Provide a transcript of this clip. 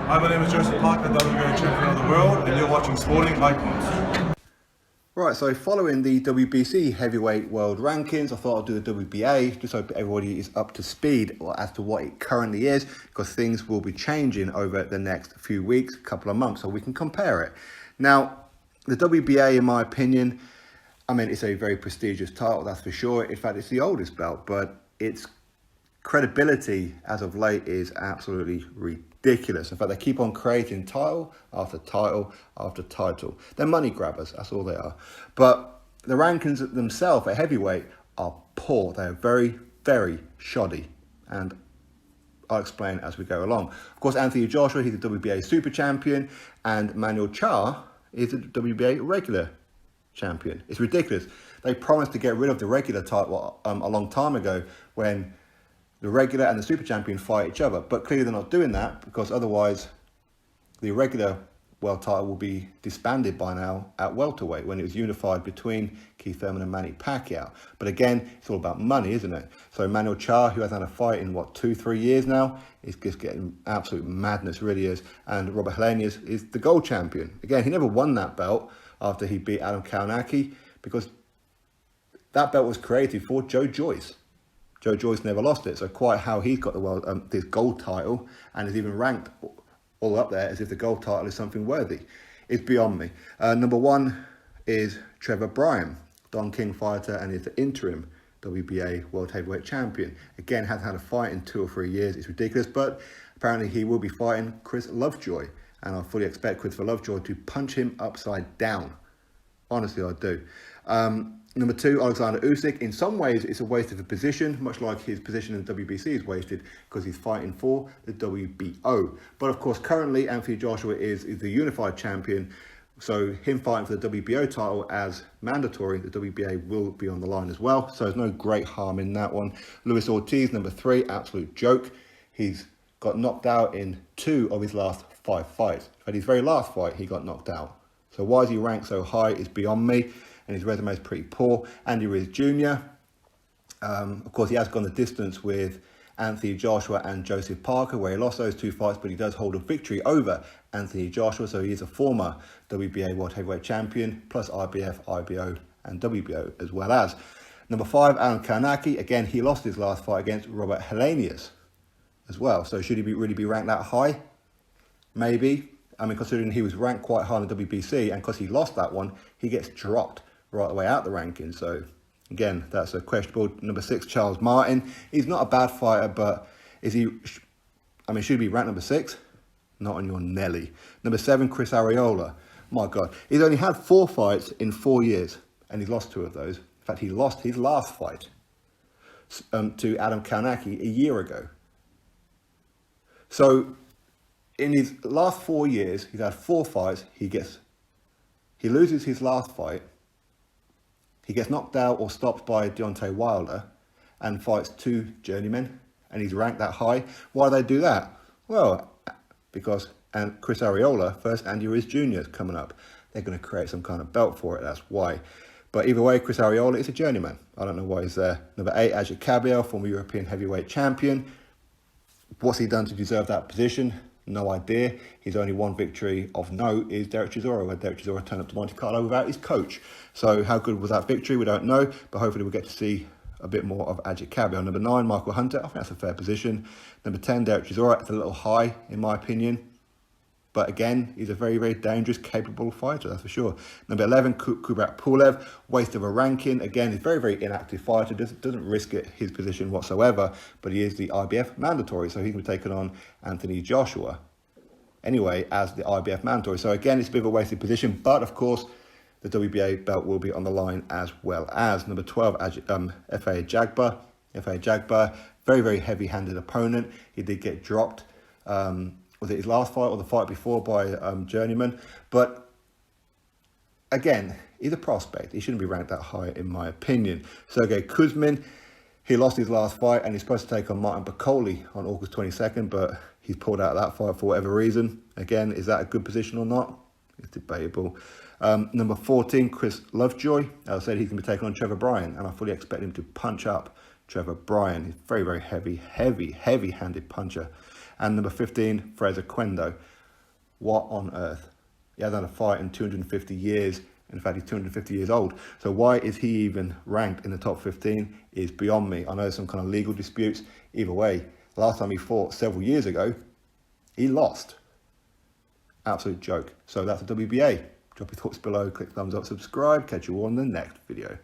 Hi, my name is Joseph Parker, WBA champion of the world, and you're watching Sporting Icons. Right, so following the WBC heavyweight world rankings, I thought I'd do the WBA just so everybody is up to speed as to what it currently is, because things will be changing over the next few weeks, couple of months, so we can compare it. Now, the WBA, in my opinion, I mean, it's a very prestigious title, that's for sure. In fact, it's the oldest belt, but its credibility as of late is absolutely ridiculous. In fact, they keep on creating title after title after title. They're money grabbers, that's all they are. But the rankings themselves at heavyweight are poor. They're very, very shoddy. And I'll explain as we go along. Of course, Anthony Joshua, he's the WBA super champion, and Manuel Charr is the WBA regular champion. It's ridiculous. They promised to get rid of the regular title a long time ago when the regular and the super champion fight each other, but clearly they're not doing that, because otherwise the regular world title will be disbanded by now at welterweight, when it was unified between Keith Thurman and Manny Pacquiao. But again, it's all about money, isn't it? So Manuel Charr, who hasn't had a fight in 2-3 years now, is just getting absolute madness, really is. And Robert Helenius is the gold champion. Again, he never won that belt after he beat Adam Kownacki, because that belt was created for Joe Joyce. Joe Joyce never lost it, so quite how he's got the world this gold title and is even ranked all up there as if the gold title is something worthy, it's beyond me. Number one is Trevor Bryan, Don King fighter, and is the interim WBA World Heavyweight Champion. Again, hasn't had a fight in 2 or 3 years. It's ridiculous, but apparently he will be fighting Chris Lovejoy, and I fully expect Christopher Lovejoy to punch him upside down. Honestly, I do. Number two, Alexander Usyk. In some ways, it's a waste of a position, much like his position in the WBC is wasted, because he's fighting for the WBO. But of course, currently, Anthony Joshua is the unified champion, so him fighting for the WBO title as mandatory, the WBA will be on the line as well. So there's no great harm in that one. Luis Ortiz, number three, absolute joke. He's got knocked out in 2 of his last 5 fights. But his very last fight, he got knocked out. So why is he ranked so high is beyond me, and his resume is pretty poor. Ruiz Jr. Of course, he has gone the distance with Anthony Joshua and Joseph Parker, where he lost those 2 fights, but he does hold a victory over Anthony Joshua, so he is a former WBA World Heavyweight Champion, plus IBF, IBO, and WBO as well as. Number 5, Adam Kownacki. Again, he lost his last fight against Robert Helenius as well. So should he really be ranked that high? Maybe. I mean, considering he was ranked quite high in the WBC, and because he lost that one, he gets dropped right away out the rankings. So again, that's a questionable. Number 6, Charles Martin. He's not a bad fighter, but is he? I mean, should he be ranked number 6? Not on your Nelly. Number 7, Chris Arreola. My God, he's only had 4 fights in 4 years, and he's lost 2 of those. In fact, he lost his last fight to Adam Kownacki a year ago. So in his last 4 years, he's had 4 fights. He loses his last fight. He gets knocked out or stopped by Deontay Wilder and fights 2 journeymen, and he's ranked that high. Why do they do that? Well, because Chris Arreola, first, and Ruiz Jr. is coming up. They're going to create some kind of belt for it, that's why. But either way, Chris Arreola is a journeyman. I don't know why he's there. Number 8, Ajit Cabello, former European heavyweight champion. What's he done to deserve that position? No idea. His only one victory of note is Derek Chisora, where Derek Chisora turned up to Monte Carlo without his coach. So how good was that victory? We don't know, but hopefully we'll get to see a bit more of Ajit Cabello. Number 9, Michael Hunter. I think that's a fair position. Number 10, Derek Chisora. It's a little high, in my opinion. But again, he's a very, very dangerous, capable fighter, that's for sure. Number 11, Kubrat Pulev. Waste of a ranking. Again, he's a very, very inactive fighter. Doesn't risk it, his position whatsoever. But he is the IBF mandatory, so he's going to be taking on Anthony Joshua anyway as the IBF mandatory. So again, it's a bit of a wasted position. But of course, the WBA belt will be on the line as well as. Number 12, F.A. Jagba. F.A. Jagba, very, very heavy-handed opponent. He did get dropped. Was it his last fight or the fight before by journeyman? But again, he's a prospect. He shouldn't be ranked that high, in my opinion. Sergey Kuzmin, he lost his last fight and he's supposed to take on Martin Bakole on August 22nd, but he's pulled out of that fight for whatever reason. Again, is that a good position or not? It's debatable. Number 14, Chris Lovejoy. As I said, he's going to be taking on Trevor Bryan, and I fully expect him to punch up Trevor Bryan. He's very, very heavy-handed puncher. And number 15, Fraser Quendo. What on earth? He hasn't had a fight in 250 years. In fact, he's 250 years old. So why is he even ranked in the top 15 is beyond me. I know there's some kind of legal disputes. Either way, last time he fought several years ago, he lost. Absolute joke. So that's the WBA. Drop your thoughts below, click thumbs up, subscribe. Catch you all in the next video.